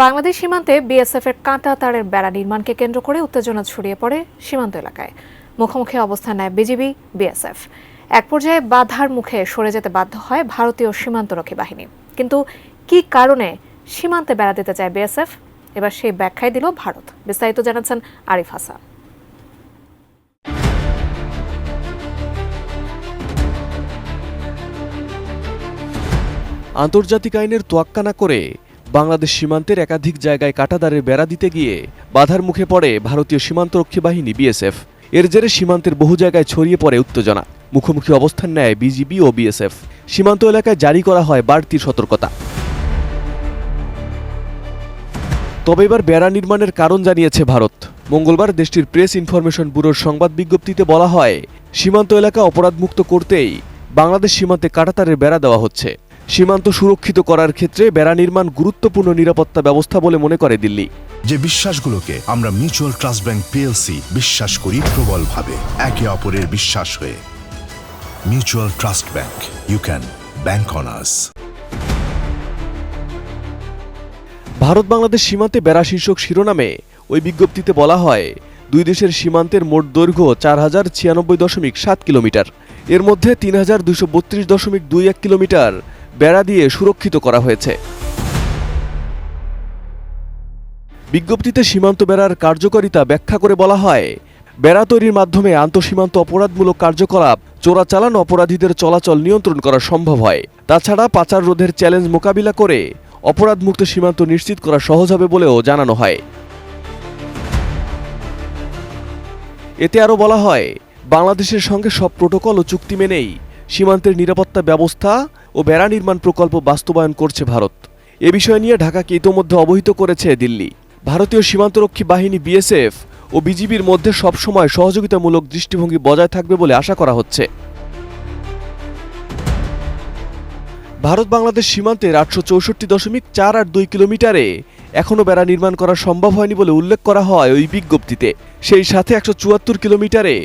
বাংলাদেশ সীমান্তে বিএসএফের কাঁটা তারের বেড়া নির্মাণকে কেন্দ্র করে উত্তেজনা ছড়িয়ে পড়ে সীমান্ত এলাকায়। মুখোমুখি অবস্থান নেয় বিজিবি বিএসএফ। এক পর্যায়ে বাধার মুখে সরে যেতে বাধ্য হয় ভারতীয় সীমান্তরক্ষী বাহিনী। কিন্তু কী কারণে সীমান্তে বেড়া দিতে চায় বিএসএফ, এবার সেই ব্যাখ্যাই দিল ভারত। বিস্তারিত জানাচ্ছেন আরিফ হাসান। আন্তর্জাতিক আইনের তোয়াক্কা না করে বাংলাদেশ সীমান্তের একাধিক জায়গায় কাঁটাতারের বেড়া দিতে গিয়ে বাধার মুখে পড়ে ভারতীয় সীমান্তরক্ষী বাহিনী বিএসএফ। এর জেরে সীমান্তের বহু জায়গায় ছড়িয়ে পড়ে উত্তেজনা। মুখোমুখি অবস্থান নেয় বিজিবি ও বিএসএফ। সীমান্ত এলাকায় জারি করা হয় বাড়তি সতর্কতা। তবে এবার বেড়া নির্মাণের কারণ জানিয়েছে ভারত। মঙ্গলবার দেশটির প্রেস ইনফরমেশন ব্যুরোর সংবাদ বিজ্ঞপ্তিতে বলা হয়, সীমান্ত এলাকা অপরাধমুক্ত করতেই বাংলাদেশ সীমান্তে কাঁটাতারের বেড়া দেওয়া হচ্ছে। সীমান্ত সুরক্ষিত করার ক্ষেত্রে বেড়া নির্মাণ গুরুত্বপূর্ণ নিরাপত্তা ব্যবস্থা বলে মনে করে দিল্লি। যে বিশ্বাসগুলোকে আমরা মিউচুয়াল ট্রাস্ট ব্যাংক পিএলসি বিশ্বাস করি প্রবলভাবে, একে অপরের বিশ্বাস হয়ে। Mutual trust bank, you can bank on us. Bharat Bangladesh সীমান্তে বেড়া শীর্ষক শিরোনামে ওই বিজ্ঞপ্তিতে বলা হয়, দুই দেশের সীমান্তের মোট দৈর্ঘ্য 4096.7 কিলোমিটার। এর মধ্যে 3232.21 কিলোমিটার বেড়া দিয়ে সুরক্ষিত করা হয়েছে। বিজ্ঞপ্তিতে সীমান্ত বেড়ার কার্যকারিতা ব্যাখ্যা করে বলা হয়, বেড়া তৈরির মাধ্যমে আন্তঃসীমান্ত অপরাধমূলক কার্যকলাপ, চোরাচালান অপরাধীদের চলাচল নিয়ন্ত্রণ করা সম্ভব হয়। তাছাড়া পাচার রোধের চ্যালেঞ্জ মোকাবিলা করে অপরাধমুক্ত সীমান্ত নিশ্চিত করা সহজ হবে বলেও জানানো হয়। এতে আরও বলা হয়, বাংলাদেশের সঙ্গে সব প্রোটোকল ও চুক্তি মেনেই সীমান্তের নিরাপত্তা ব্যবস্থা ও বেড়া নির্মাণ প্রকল্প বাস্তবায়ন করছে ভারত। এ বিষয় নিয়ে ঢাকাকে ইতোমধ্যে অবহিত করেছে দিল্লি। ভারতীয় সীমান্তরক্ষী বাহিনী বিএসএফ ও বিজিবির মধ্যে সবসময় সহযোগিতামূলক দৃষ্টিভঙ্গি বজায় থাকবে বলে আশা করা হচ্ছে। ভারত বাংলাদেশ সীমান্তের 864.482 কিলোমিটারে এখনও বেড়া নির্মাণ করা সম্ভব হয়নি বলে উল্লেখ করা হয় ওই বিজ্ঞপ্তিতে। সেই সাথে 174 কিলোমিটারে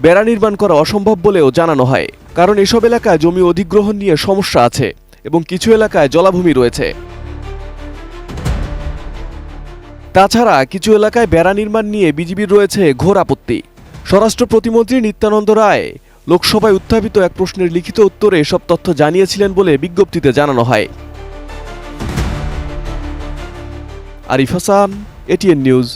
বেড়া নির্মাণ করা অসম্ভব বলেও জানানো হয়, কারণ এসব এলাকায় জমি অধিগ্রহণ নিয়ে সমস্যা আছে এবং কিছু এলাকায় জলাভূমি রয়েছে। তাছাড়া কিছু এলাকায় বেড়া নির্মাণ নিয়ে বিজিবির রয়েছে ঘোর আপত্তি। স্বরাষ্ট্র প্রতিমন্ত্রী নিত্যানন্দ রায় লোকসভায় উত্থাপিত এক প্রশ্নের লিখিত উত্তরে এসব তথ্য জানিয়েছিলেন বলে বিজ্ঞপ্তিতে জানানো হয়। Arif Hasan, ATN news.